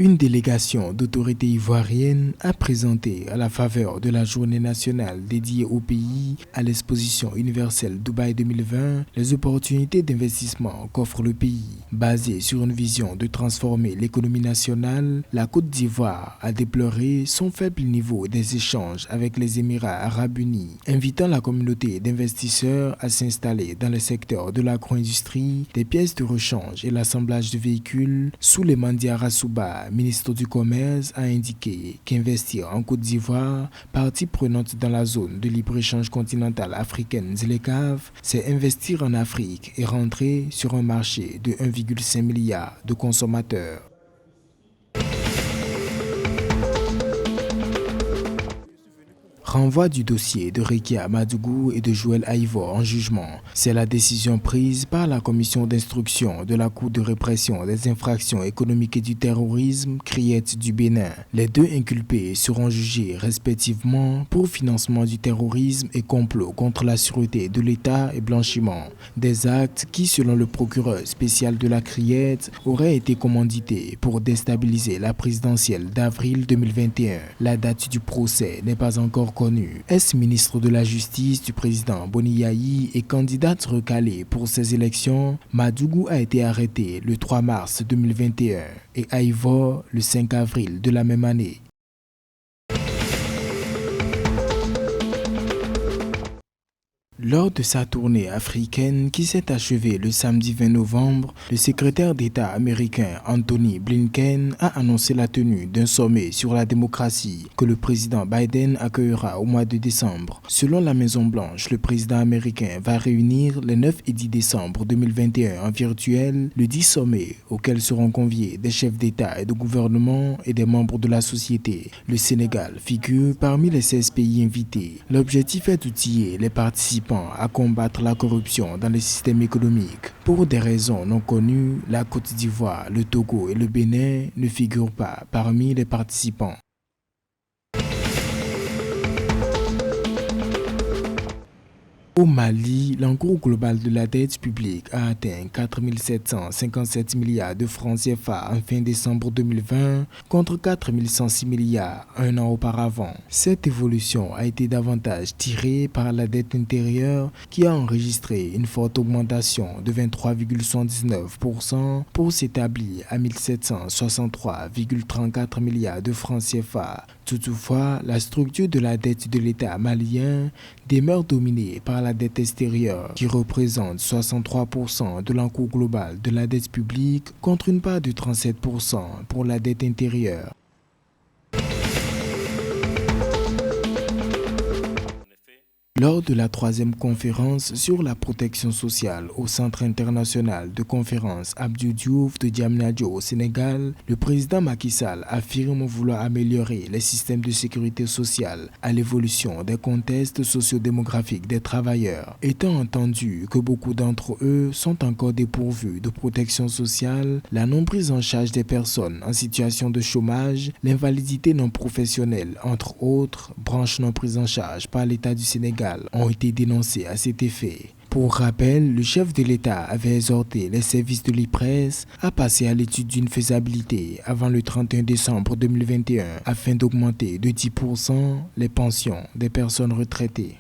Une délégation d'autorités ivoiriennes a présenté à la faveur de la journée nationale dédiée au pays à l'exposition universelle Dubaï 2020 les opportunités d'investissement qu'offre le pays. Basée sur une vision de transformer l'économie nationale, la Côte d'Ivoire a déploré son faible niveau des échanges avec les Émirats arabes unis, invitant la communauté d'investisseurs à s'installer dans le secteur de l'agro-industrie, des pièces de rechange et l'assemblage de véhicules. Souleymane Diarra-Souba, ministre du Commerce, a indiqué qu'investir en Côte d'Ivoire, partie prenante dans la zone de libre-échange continentale africaine ZLECAf, c'est investir en Afrique et rentrer sur un marché de 1,5 milliard de consommateurs. Renvoi du dossier de Rekia Madougou et de Joël Aïvor en jugement. C'est la décision prise par la commission d'instruction de la Cour de répression des infractions économiques et du terrorisme, CRIET du Bénin. Les deux inculpés seront jugés respectivement pour financement du terrorisme et complot contre la sûreté de l'État et blanchiment. Des actes qui, selon le procureur spécial de la CRIET, auraient été commandités pour déstabiliser la présidentielle d'avril 2021. La date du procès n'est pas encore connue. Ex-ministre de la Justice du président Boni Yayi et candidate recalée pour ces élections, Madougou a été arrêté le 3 mars 2021 et Aïvor le 5 avril de la même année. Lors de sa tournée africaine qui s'est achevée le samedi 20 novembre, le secrétaire d'État américain Anthony Blinken a annoncé la tenue d'un sommet sur la démocratie que le président Biden accueillera au mois de décembre. Selon la Maison-Blanche, le président américain va réunir les 9 et 10 décembre 2021 en virtuel le 10 sommet auquel seront conviés des chefs d'État et de gouvernement et des membres de la société. Le Sénégal figure parmi les 16 pays invités. L'objectif est d'outiller les participants à combattre la corruption dans les systèmes économiques. Pour des raisons non connues, la Côte d'Ivoire, le Togo et le Bénin ne figurent pas parmi les participants. Au Mali, l'encours global de la dette publique a atteint 4 757 milliards de francs CFA en fin décembre 2020 contre 4 106 milliards un an auparavant. Cette évolution a été davantage tirée par la dette intérieure qui a enregistré une forte augmentation de 23,79% pour s'établir à 1 763,34 milliards de francs CFA. Toutefois, la structure de la dette de l'État malien demeure dominée par la dette extérieure qui représente 63% de l'encours global de la dette publique contre une part de 37% pour la dette intérieure. Lors de la 3e conférence sur la protection sociale au Centre international de conférence Abdou Diouf de Diamniadio au Sénégal, le président Macky Sall affirme vouloir améliorer les systèmes de sécurité sociale à l'évolution des contextes sociodémographiques des travailleurs. Étant entendu que beaucoup d'entre eux sont encore dépourvus de protection sociale, la non-prise en charge des personnes en situation de chômage, l'invalidité non professionnelle, entre autres, branches non prises en charge par l'État du Sénégal, ont été dénoncés à cet effet. Pour rappel, le chef de l'État avait exhorté les services de l'IPRES à passer à l'étude d'une faisabilité avant le 31 décembre 2021 afin d'augmenter de 10% les pensions des personnes retraitées.